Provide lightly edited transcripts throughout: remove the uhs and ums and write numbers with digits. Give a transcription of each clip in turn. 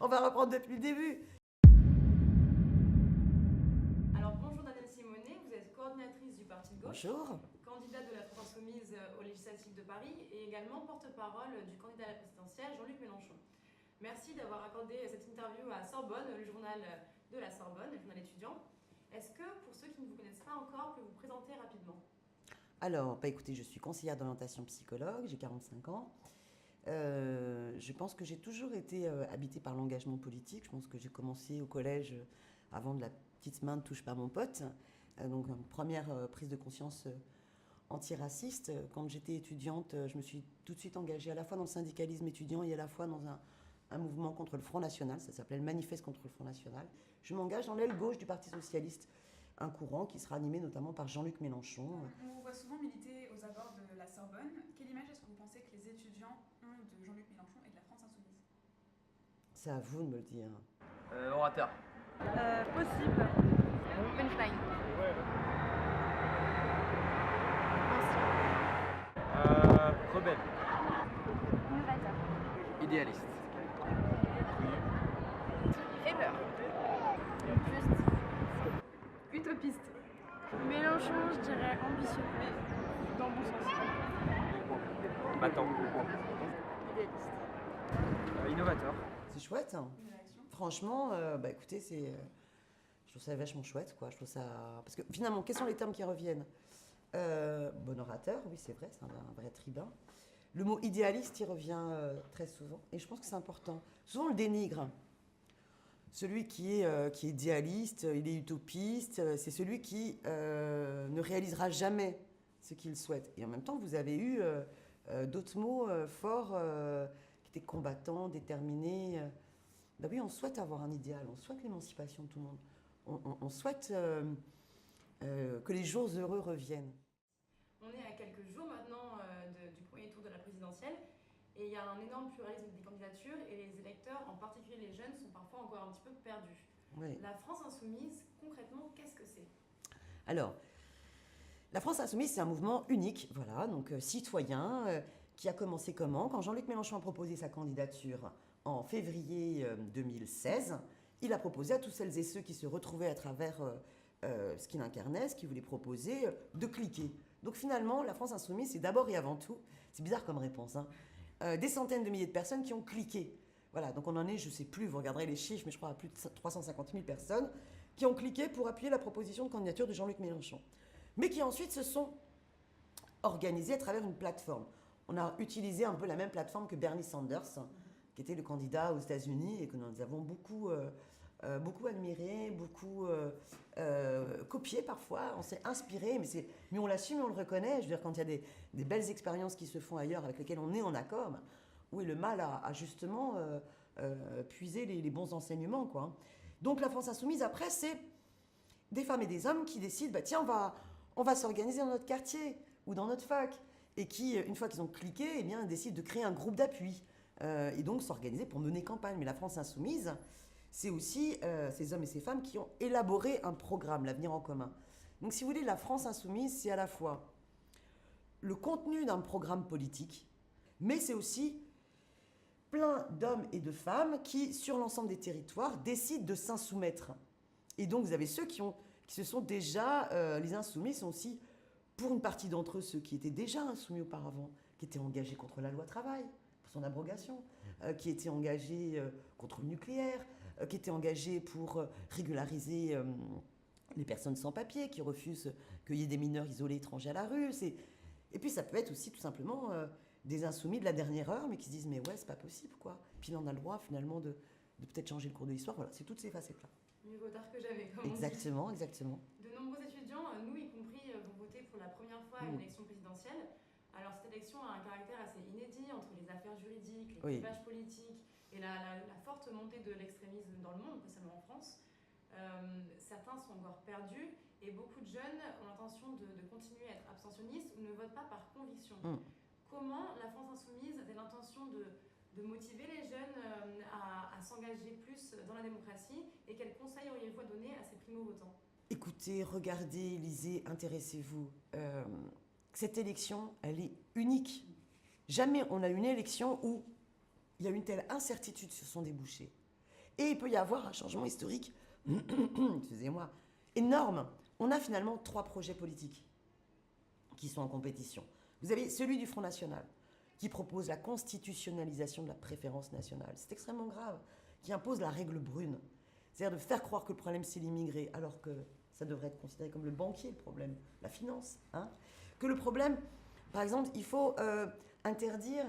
On va reprendre depuis le début. Alors bonjour Danielle Simonet, vous êtes coordinatrice du Parti de gauche, Bonjour. candidate de la France Insoumise aux législatives de Paris et également porte-parole du candidat à la présidentielle Jean-Luc Mélenchon. Merci d'avoir accordé cette interview à Sorbonne, le journal de la Sorbonne, le journal étudiant. Est-ce que, pour ceux qui ne vous connaissent pas encore, que vous vous présenter rapidement? Alors, écoutez, je suis conseillère d'orientation psychologue, j'ai 45 ans. Je pense que j'ai toujours été habitée par l'engagement politique. Je pense que j'ai commencé au collège avant de la petite main ne touche pas mon pote. Donc, une première prise de conscience antiraciste. Quand j'étais étudiante, je me suis tout de suite engagée à la fois dans le syndicalisme étudiant et à la fois dans un mouvement contre le Front National. Ça s'appelait le Manifeste contre le Front National. Je m'engage dans l'aile gauche du Parti Socialiste, un courant qui sera animé notamment par Jean-Luc Mélenchon. On vous voit souvent militer aux abords de la Sorbonne. Quelle image est-ce que vous pensez que les étudiants ont de Jean-Luc Mélenchon et de la France Insoumise? C'est à vous de me le dire. Orateur. Possible. Punchline. Rebelle. Innovateur. Idéaliste. Rêveur. Juste. Utopiste. Mélenchon, je dirais ambitieux, mais dans le bon sens. Battant. Idéaliste. Innovateur. C'est chouette, hein. Une réaction? Franchement, écoutez, je trouve ça vachement chouette, quoi. Je trouve ça... Parce que finalement, quels sont les termes qui reviennent? Bon orateur, oui, c'est vrai, c'est un vrai tribun. Le mot idéaliste, il revient très souvent, et je pense que c'est important. Souvent, on le dénigre. Celui qui est idéaliste, il est utopiste, c'est celui qui ne réalisera jamais ce qu'il souhaite. Et en même temps, vous avez eu d'autres mots forts qui étaient combattants, déterminés. Ben oui, on souhaite avoir un idéal, on souhaite l'émancipation de tout le monde. On souhaite que les jours heureux reviennent. On est à quelques jours maintenant du premier tour de la présidentielle et il y a un énorme pluralisme des candidatures et les électeurs, en particulier les jeunes, sont parfois encore un petit peu perdus. Oui. La France Insoumise, concrètement, qu'est-ce que c'est? Alors, la France Insoumise, c'est un mouvement unique, voilà, donc citoyen, qui a commencé comment? Quand Jean-Luc Mélenchon a proposé sa candidature en février 2016, il a proposé à tous celles et ceux qui se retrouvaient à travers ce qu'il incarnait, ce qu'il voulait proposer, de cliquer. Donc finalement, la France Insoumise, c'est d'abord et avant tout, c'est bizarre comme réponse, hein, des centaines de milliers de personnes qui ont cliqué. Voilà, donc on en est, je ne sais plus, vous regarderez les chiffres, mais je crois à plus de 350 000 personnes qui ont cliqué pour appuyer la proposition de candidature de Jean-Luc Mélenchon. Mais qui ensuite se sont organisés à travers une plateforme. On a utilisé un peu la même plateforme que Bernie Sanders, qui était le candidat aux États-Unis et que nous avons beaucoup admiré, beaucoup copié parfois. On s'est inspiré, mais on l'assume et on le reconnaît. Je veux dire, quand il y a des belles expériences qui se font ailleurs avec lesquelles on est en accord, où est le mal à justement puiser les bons enseignements, quoi. Donc la France Insoumise, après, c'est des femmes et des hommes qui décident, bah, tiens, on va s'organiser dans notre quartier ou dans notre fac. Et qui, une fois qu'ils ont cliqué, eh bien, décident de créer un groupe d'appui. Et donc s'organiser pour mener campagne. Mais la France Insoumise, c'est aussi ces hommes et ces femmes qui ont élaboré un programme, l'avenir en commun. Donc si vous voulez, la France Insoumise, c'est à la fois le contenu d'un programme politique, mais c'est aussi plein d'hommes et de femmes qui, sur l'ensemble des territoires, décident de s'insoumettre. Et donc vous avez ceux qui se sont déjà, les insoumis sont aussi, pour une partie d'entre eux, ceux qui étaient déjà insoumis auparavant, qui étaient engagés contre la loi travail, pour son abrogation, qui étaient engagés contre le nucléaire, qui étaient engagés pour régulariser les personnes sans papier, qui refusent qu'il y ait des mineurs isolés étrangers à la rue. Et puis ça peut être aussi tout simplement des insoumis de la dernière heure, mais qui se disent mais ouais, c'est pas possible, quoi. Puis là, on a le droit finalement de peut-être changer le cours de l'histoire. Voilà, c'est toutes ces facettes-là. Mieux vaut tard que jamais, comme on dit. Exactement, exactement. De nombreux étudiants, nous y compris, vont voter pour la première fois à une élection présidentielle. Alors cette élection a un caractère assez inédit entre les affaires juridiques, les clivages politiques et la forte montée de l'extrémisme dans le monde, pas seulement en France. Certains sont encore perdus et beaucoup de jeunes ont l'intention de continuer à être abstentionnistes ou ne votent pas par conviction. Comment la France Insoumise a l'intention de motiver les jeunes à s'engager plus dans la démocratie et quels conseils auriez-vous à donner à ces primo-votants? Écoutez, regardez, lisez, intéressez-vous. Cette élection, elle est unique. Jamais on a une élection où il y a une telle incertitude sur son débouché. Et il peut y avoir un changement historique, excusez-moi, énorme. On a finalement 3 projets politiques qui sont en compétition. Vous avez celui du Front National, qui propose la constitutionnalisation de la préférence nationale. C'est extrêmement grave, qui impose la règle brune. C'est-à-dire de faire croire que le problème, c'est l'immigré, alors que ça devrait être considéré comme le banquier, le problème, la finance. Hein. Que le problème, par exemple, il faut interdire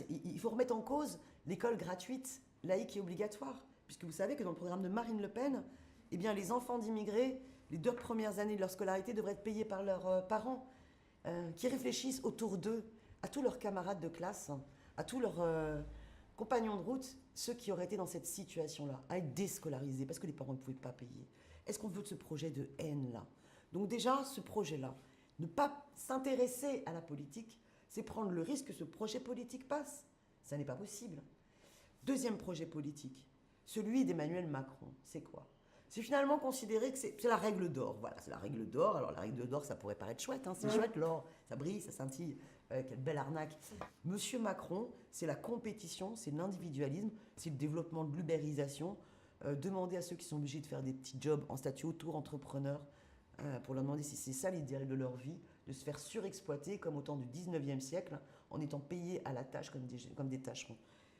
il faut remettre en cause l'école gratuite, laïque et obligatoire. Puisque vous savez que dans le programme de Marine Le Pen, eh bien, les enfants d'immigrés, les 2 premières années de leur scolarité devraient être payées par leurs parents, qui réfléchissent autour d'eux, à tous leurs camarades de classe, à tous leurs compagnons de route, ceux qui auraient été dans cette situation-là, à être déscolarisés, parce que les parents ne pouvaient pas payer. Est-ce qu'on veut de ce projet de haine-là? Donc déjà, ce projet-là, ne pas s'intéresser à la politique, c'est prendre le risque que ce projet politique passe. Ça n'est pas possible. Deuxième projet politique, celui d'Emmanuel Macron, c'est quoi? C'est finalement considérer que c'est la règle d'or. Voilà, c'est la règle d'or. Alors la règle d'or, ça pourrait paraître chouette, hein, c'est chouette l'or, ça brille, ça scintille, quelle belle arnaque. Monsieur Macron, c'est la compétition, c'est l'individualisme, c'est le développement de l'ubérisation. Demander à ceux qui sont obligés de faire des petits jobs en statut auto-entrepreneur, pour leur demander si c'est ça l'idéal de leur vie, de se faire surexploiter comme au temps du 19e siècle, en étant payés à la tâche comme des tâcherons.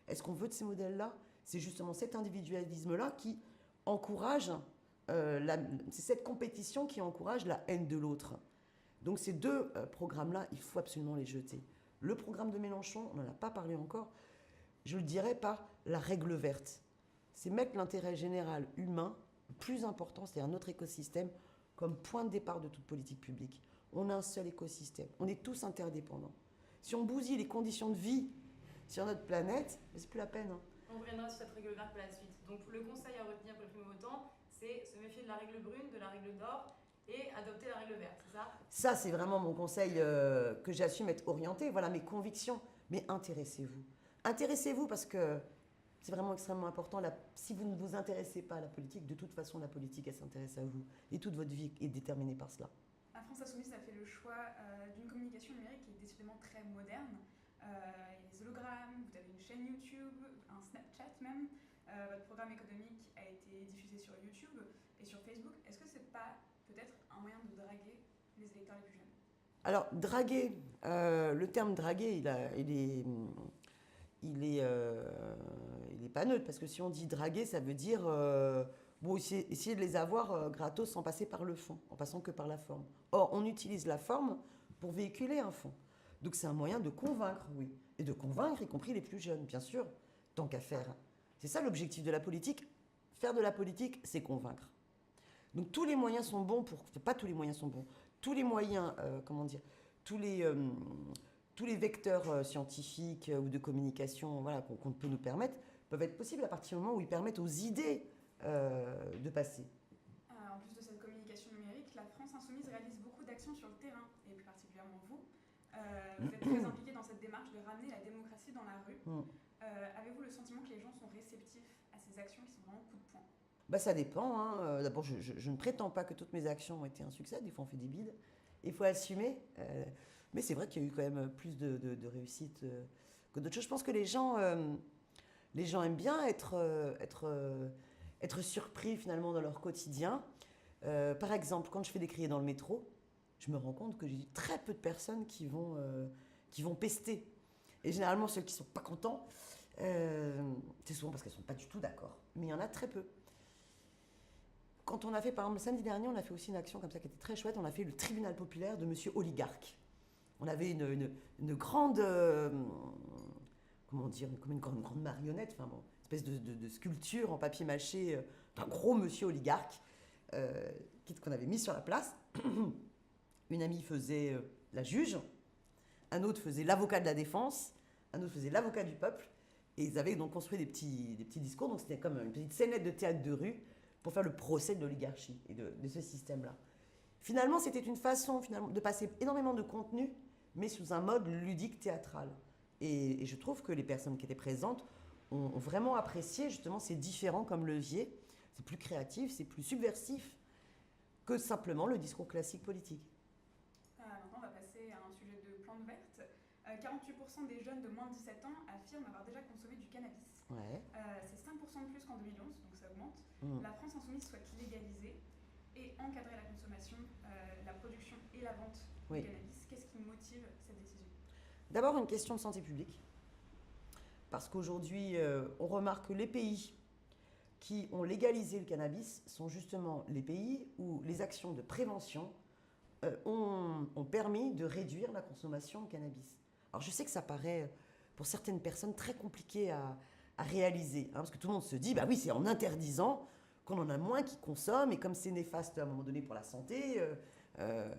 Est-ce qu'on veut de ces modèles-là? C'est justement cet individualisme-là qui encourage, c'est cette compétition qui encourage la haine de l'autre. Donc ces 2 programmes-là, il faut absolument les jeter. Le programme de Mélenchon, on n'en a pas parlé encore, je le dirais par la règle verte. C'est mettre l'intérêt général humain plus important, c'est-à-dire notre écosystème, comme point de départ de toute politique publique. On a un seul écosystème, on est tous interdépendants. Si on bousille les conditions de vie sur notre planète, c'est plus la peine. Hein. On reviendra sur cette règle verte pour la suite. Donc le conseil à retenir pour les primo-votants, c'est se méfier de la règle brune, de la règle d'or et adopter la règle verte, c'est ça? Ça, c'est vraiment mon conseil que j'assume être orienté. Voilà mes convictions. Mais intéressez-vous. Intéressez-vous parce que c'est vraiment extrêmement important. Si vous ne vous intéressez pas à la politique, de toute façon, la politique, elle s'intéresse à vous. Et toute votre vie est déterminée par cela. La France Insoumise a fait le choix d'une communication numérique qui est décidément très moderne. Il y a les hologrammes, vous avez une chaîne YouTube, un Snapchat même. Votre programme économique a été diffusé sur YouTube et sur Facebook. Est-ce que c'est pas peut-être un moyen de draguer les électeurs les plus jeunes? Alors, draguer, le terme draguer, il est pas neutre, parce que si on dit draguer, ça veut dire essayer de les avoir gratos sans passer par le fond, en passant que par la forme. Or, on utilise la forme pour véhiculer un fond. Donc c'est un moyen de convaincre, oui. Et de convaincre, y compris les plus jeunes, bien sûr, tant qu'à faire. C'est ça l'objectif de la politique. Faire de la politique, c'est convaincre. Donc tous les moyens sont bons pour... Pas tous les moyens sont bons. Tous les moyens, tous les vecteurs scientifiques ou de communication voilà, qu'on peut nous permettre peuvent être possibles à partir du moment où ils permettent aux idées de passer. En plus de cette communication numérique, la France Insoumise réalise beaucoup d'actions sur le terrain, et plus particulièrement vous. Vous êtes très impliqué dans cette démarche de ramener la démocratie dans la rue. Avez-vous le sentiment que les gens sont réceptifs à ces actions qui sont vraiment coup de poing? Ça dépend. Hein. D'abord, je ne prétends pas que toutes mes actions ont été un succès. Des fois, on fait des bides. Il faut assumer. Mais c'est vrai qu'il y a eu quand même plus de réussite que d'autres choses. Je pense que les gens aiment bien être surpris finalement dans leur quotidien. Par exemple, quand je fais des criers dans le métro, je me rends compte que j'ai très peu de personnes qui vont pester. Et généralement, ceux qui ne sont pas contents, c'est souvent parce qu'elles ne sont pas du tout d'accord. Mais il y en a très peu. Quand on a fait, par exemple, le samedi dernier, on a fait aussi une action comme ça qui était très chouette. On a fait le tribunal populaire de Monsieur Oligarque. On avait une grande, comme une grande marionnette, enfin bon, une espèce de sculpture en papier mâché d'un gros Monsieur Oligarque qu'on avait mis sur la place. Une amie faisait la juge, un autre faisait l'avocat de la défense, un autre faisait l'avocat du peuple. Et ils avaient donc construit des petits discours. Donc c'était comme une petite scénette de théâtre de rue pour faire le procès de l'oligarchie et de ce système-là. Finalement, c'était une façon de passer énormément de contenu, mais sous un mode ludique théâtral. Et je trouve que les personnes qui étaient présentes ont vraiment apprécié justement ces différents comme levier. C'est plus créatif, c'est plus subversif que simplement le discours classique politique. Maintenant, on va passer à un sujet de plantes vertes. 48% des jeunes de moins de 17 ans affirment avoir déjà consommé du cannabis. Ouais. C'est 5% de plus qu'en 2011, donc ça augmente. La France insoumise souhaite légaliser et encadrer la consommation, la production et la vente du cannabis. Qu'est-ce qui motive cette décision? D'abord, une question de santé publique. Parce qu'aujourd'hui, on remarque que les pays qui ont légalisé le cannabis sont justement les pays où les actions de prévention ont permis de réduire la consommation de cannabis. Alors je sais que ça paraît, pour certaines personnes, très compliqué à réaliser, hein, parce que tout le monde se dit, bah oui, c'est en interdisant qu'on en a moins qui consomment, et comme c'est néfaste à un moment donné pour la santé,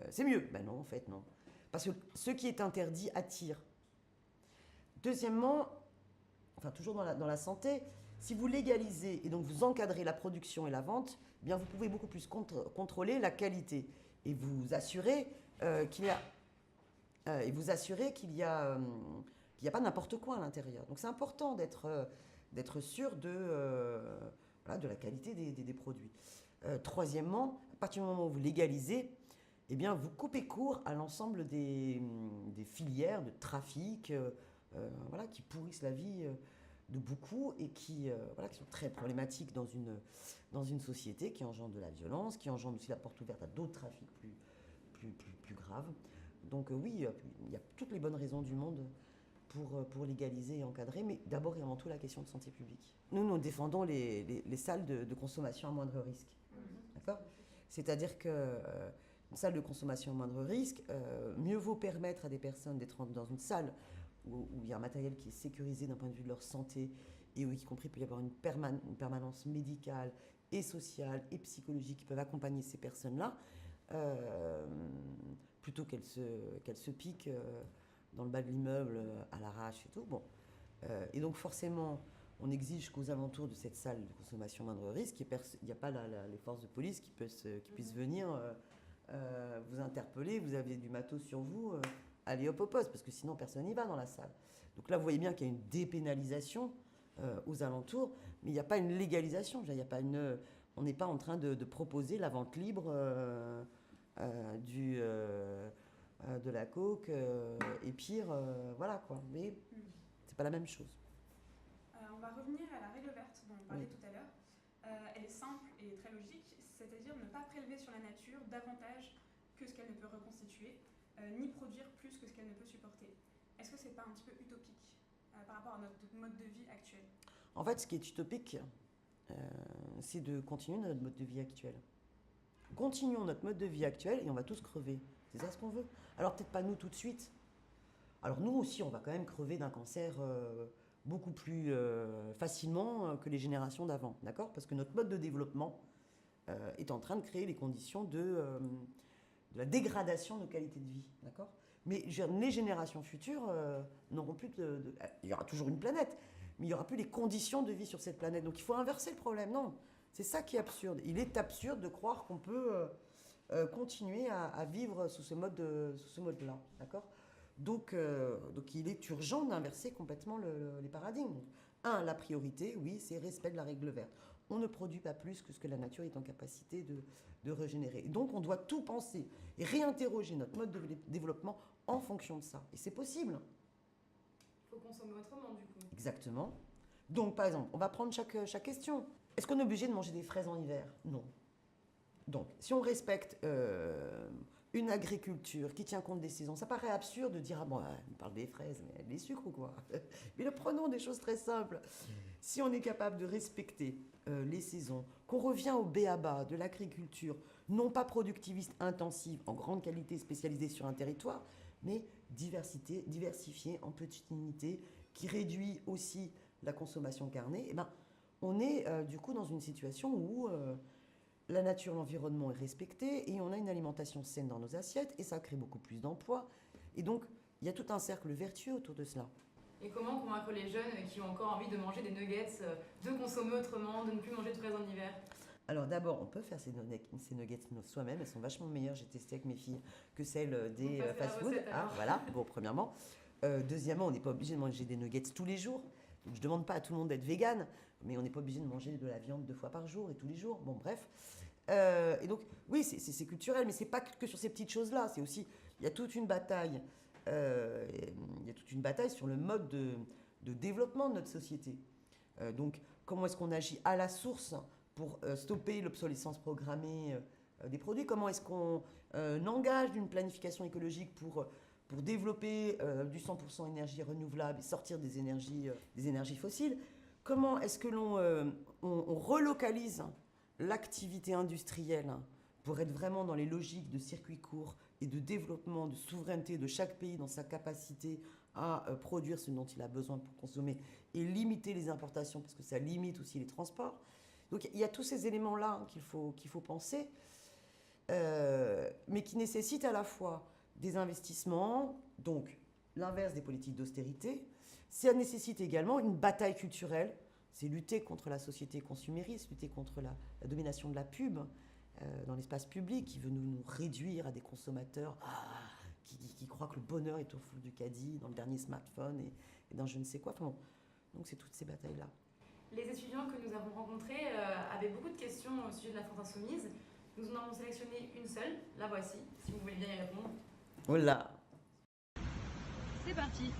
c'est mieux. Ben non, en fait, non. Parce que ce qui est interdit attire. Deuxièmement, enfin toujours dans la santé, si vous légalisez et donc vous encadrez la production et la vente, eh bien vous pouvez beaucoup plus contrôler la qualité et vous assurer qu'il y a pas n'importe quoi à l'intérieur. Donc c'est important d'être sûr de la qualité des produits. Troisièmement, à partir du moment où vous légalisez, eh bien vous coupez court à l'ensemble des filières de trafic qui pourrissent la vie de beaucoup et qui sont très problématiques dans une société, qui engendre de la violence, qui engendre aussi la porte ouverte à d'autres trafics plus graves. Donc oui, il y a toutes les bonnes raisons du monde pour légaliser et encadrer, mais d'abord et avant tout la question de santé publique. Nous défendons les salles de consommation à moindre risque. D'accord ? C'est-à-dire qu'une salle de consommation à moindre risque, mieux vaut permettre à des personnes d'être dans une salle où il y a un matériel qui est sécurisé d'un point de vue de leur santé et où, y compris, il peut y avoir une permanence médicale et sociale et psychologique qui peuvent accompagner ces personnes-là, plutôt qu'elles se piquent dans le bas de l'immeuble à l'arrache et tout. Bon. Et donc forcément, on exige qu'aux alentours de cette salle de consommation moindre risque, il n'y a pas les forces de police qui puissent venir vous interpeller, vous avez du matos sur vous, allez hop au poste, parce que sinon personne n'y va dans la salle. Donc là, vous voyez bien qu'il y a une dépénalisation aux alentours, mais il n'y a pas une légalisation. On n'est pas en train de proposer la vente libre de la coke et pire, voilà quoi. Mais c'est pas la même chose. On va revenir à la règle verte dont on parlait tout à l'heure. Elle est simple et très logique, c'est-à-dire ne pas prélever sur la nature davantage que ce qu'elle ne peut reconstituer, ni produire plus que ce qu'elle ne peut supporter. Est-ce que c'est pas un petit peu utopique par rapport à notre mode de vie actuel? En fait, ce qui est utopique, c'est de continuer notre mode de vie actuel. Continuons notre mode de vie actuel et on va tous crever. C'est ça ce qu'on veut. Alors peut-être pas nous tout de suite. Alors nous aussi, on va quand même crever d'un cancer beaucoup plus facilement que les générations d'avant, d'accord? Parce que notre mode de développement est en train de créer les conditions de la dégradation de nos qualités de vie, d'accord? Mais les générations futures n'auront plus il y aura toujours une planète, mais il n'y aura plus les conditions de vie sur cette planète. Donc il faut inverser le problème, non? C'est ça qui est absurde. Il est absurde de croire qu'on peut continuer à vivre sous ce mode-là, d'accord? Donc il est urgent d'inverser complètement les paradigmes. La priorité, oui, c'est respect de la règle verte. On ne produit pas plus que ce que la nature est en capacité de régénérer. Et donc on doit tout penser et réinterroger notre mode de développement en fonction de ça. Et c'est possible. Il faut consommer autrement, du coup. Exactement. Donc, par exemple, on va prendre chaque question. Est-ce qu'on est obligé de manger des fraises en hiver? Non. Donc, si on respecte une agriculture qui tient compte des saisons, ça paraît absurde de dire, on parle des fraises, mais des sucres ou quoi? Mais prenons des choses très simples. Si on est capable de respecter les saisons, qu'on revient au b.a.-ba de l'agriculture, non pas productiviste, intensive, en grande qualité, spécialisée sur un territoire, mais diversifiée en petites unités, qui réduit aussi la consommation carnée, on est du coup dans une situation où la nature, l'environnement est respecté et on a une alimentation saine dans nos assiettes et ça crée beaucoup plus d'emplois. Et donc, il y a tout un cercle vertueux autour de cela. Et comment convaincre les jeunes qui ont encore envie de manger des nuggets, de consommer autrement, de ne plus manger de fraises en hiver? Alors d'abord, on peut faire ces nuggets soi-même, elles sont vachement meilleures, j'ai testé avec mes filles, que celles des fast-food. Voilà, bon, premièrement. Deuxièmement, on n'est pas obligé de manger des nuggets tous les jours. Donc, je ne demande pas à tout le monde d'être vegan, mais on n'est pas obligé de manger de la viande 2 fois par jour et tous les jours. Bon, bref. Et donc, oui, c'est culturel, mais ce n'est pas que sur ces petites choses-là. C'est aussi, il y a toute une bataille il y a toute une bataille sur le mode de développement de notre société. Donc, comment est-ce qu'on agit à la source pour stopper l'obsolescence programmée des produits? Comment est-ce qu'on engage d'une planification écologique pour développer du 100% énergie renouvelable et sortir des énergies fossiles? Comment est-ce que on relocalise l'activité industrielle pour être vraiment dans les logiques de circuits courts et de développement, de souveraineté de chaque pays dans sa capacité à produire ce dont il a besoin pour consommer et limiter les importations parce que ça limite aussi les transports. Donc il y a tous ces éléments-là qu'il faut penser, mais qui nécessitent à la fois des investissements, donc l'inverse des politiques d'austérité. Ça nécessite également une bataille culturelle, c'est lutter contre la société consumériste, lutter contre la domination de la pub dans l'espace public qui veut nous réduire à des consommateurs qui croient que le bonheur est au fond du caddie, dans le dernier smartphone et dans je ne sais quoi. Enfin, bon, donc c'est toutes ces batailles-là. Les étudiants que nous avons rencontrés avaient beaucoup de questions au sujet de la France Insoumise. Nous en avons sélectionné une seule, la voici, si vous voulez bien y répondre. Voilà. C'est parti.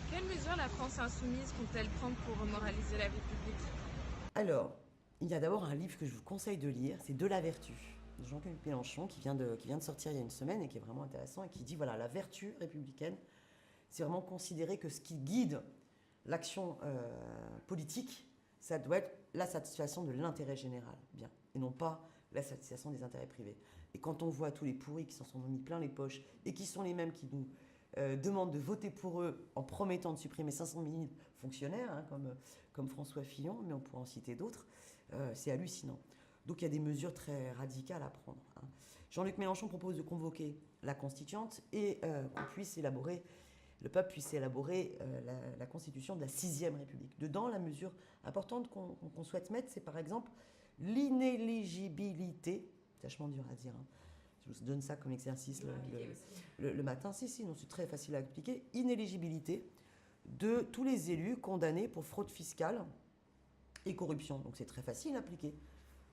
Quelles mesures la France Insoumise compte-t-elle prendre pour remoraliser la vie publique? Alors, il y a d'abord un livre que je vous conseille de lire, c'est De la vertu, de Jean-Luc Mélenchon, qui vient de sortir il y a une semaine et qui est vraiment intéressant et qui dit, voilà, la vertu républicaine, c'est vraiment considérer que ce qui guide l'action politique, ça doit être la satisfaction de l'intérêt général, bien, et non pas la satisfaction des intérêts privés. Et quand on voit tous les pourris qui s'en sont mis plein les poches et qui sont les mêmes qui nous demandent de voter pour eux en promettant de supprimer 500 000 fonctionnaires, hein, comme François Fillon, mais on pourra en citer d'autres, c'est hallucinant. Donc il y a des mesures très radicales à prendre. Hein. Jean-Luc Mélenchon propose de convoquer la constituante et le peuple puisse élaborer la constitution de la 6e République. Dedans, la mesure importante qu'on souhaite mettre, c'est par exemple l'inéligibilité, c'est vachement dur à dire, hein. Je vous donne ça comme exercice le matin. Si, non, c'est très facile à appliquer. Inéligibilité de tous les élus condamnés pour fraude fiscale et corruption. Donc c'est très facile à appliquer.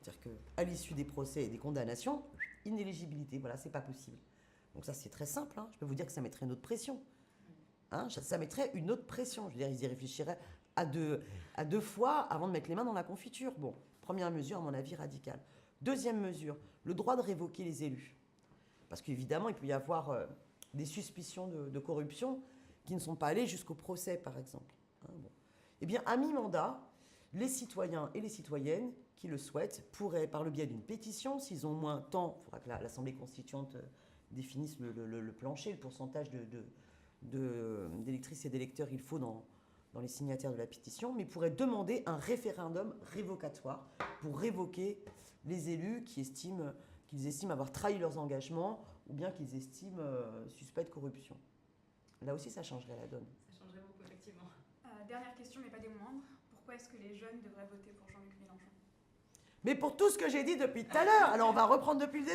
C'est-à-dire qu'à l'issue des procès et des condamnations, inéligibilité, voilà, c'est pas possible. Donc ça, c'est très simple. Hein. Je peux vous dire que ça mettrait une autre pression. Hein, ça mettrait une autre pression. Je veux dire, ils y réfléchiraient à deux fois avant de mettre les mains dans la confiture. Bon, première mesure, à mon avis, radicale. Deuxième mesure, le droit de révoquer les élus. Parce qu'évidemment, il peut y avoir des suspicions de corruption qui ne sont pas allées jusqu'au procès, par exemple. Hein, bon. Eh bien, à mi-mandat, les citoyens et les citoyennes qui le souhaitent pourraient, par le biais d'une pétition, s'ils ont moins de temps, il faudra que l'Assemblée constituante définisse le plancher, le pourcentage d'électrices et d'électeurs il faut dans les signataires de la pétition, mais pourraient demander un référendum révocatoire pour révoquer les élus qu'ils estiment avoir trahi leurs engagements ou bien qu'ils estiment suspects de corruption. Là aussi, ça changerait la donne. Ça changerait beaucoup, effectivement. Dernière question, mais pas des moindres. Pourquoi est-ce que les jeunes devraient voter pour Jean-Luc Mélenchon? Mais pour tout ce que j'ai dit depuis tout à l'heure, alors on va reprendre depuis le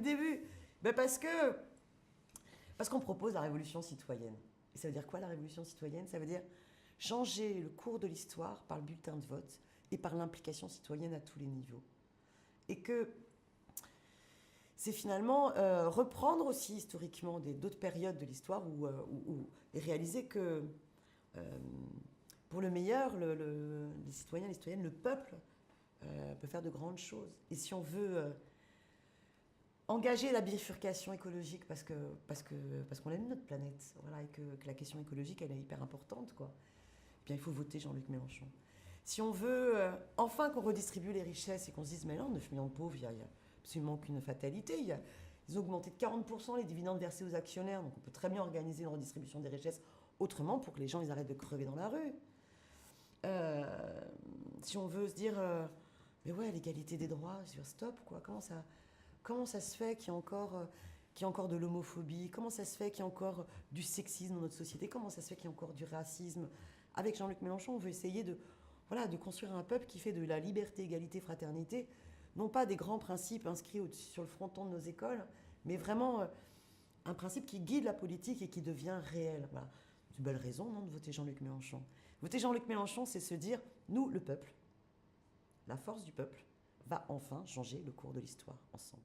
début. Ben parce qu'on propose la révolution citoyenne. Et ça veut dire quoi, la révolution citoyenne? Ça veut dire changer le cours de l'histoire par le bulletin de vote et par l'implication citoyenne à tous les niveaux. Et que c'est finalement reprendre aussi historiquement d'autres périodes de l'histoire et réaliser que, pour le meilleur, les citoyens et les citoyennes, le peuple peut faire de grandes choses. Et si on veut engager la bifurcation écologique parce qu'on aime notre planète, voilà, et que la question écologique, elle est hyper importante, quoi, eh bien, il faut voter Jean-Luc Mélenchon. Si on veut enfin qu'on redistribue les richesses et qu'on se dise, mais là, 9 millions de pauvres, il n'y a absolument aucune fatalité. Ils ont augmenté de 40% les dividendes versés aux actionnaires, donc on peut très bien organiser une redistribution des richesses autrement pour que les gens ils arrêtent de crever dans la rue. Si on veut se dire, mais ouais, l'égalité des droits, sur stop, quoi. Comment ça se fait qu'il y a encore de l'homophobie? Comment ça se fait qu'il y a encore du sexisme dans notre société? Comment ça se fait qu'il y a encore du racisme? Avec Jean-Luc Mélenchon, on veut essayer de construire un peuple qui fait de la liberté, égalité, fraternité, non pas des grands principes inscrits sur le fronton de nos écoles, mais vraiment un principe qui guide la politique et qui devient réel. Voilà. C'est une belle raison, non, de voter Jean-Luc Mélenchon. Voter Jean-Luc Mélenchon, c'est se dire, nous, le peuple, la force du peuple, va enfin changer le cours de l'histoire ensemble.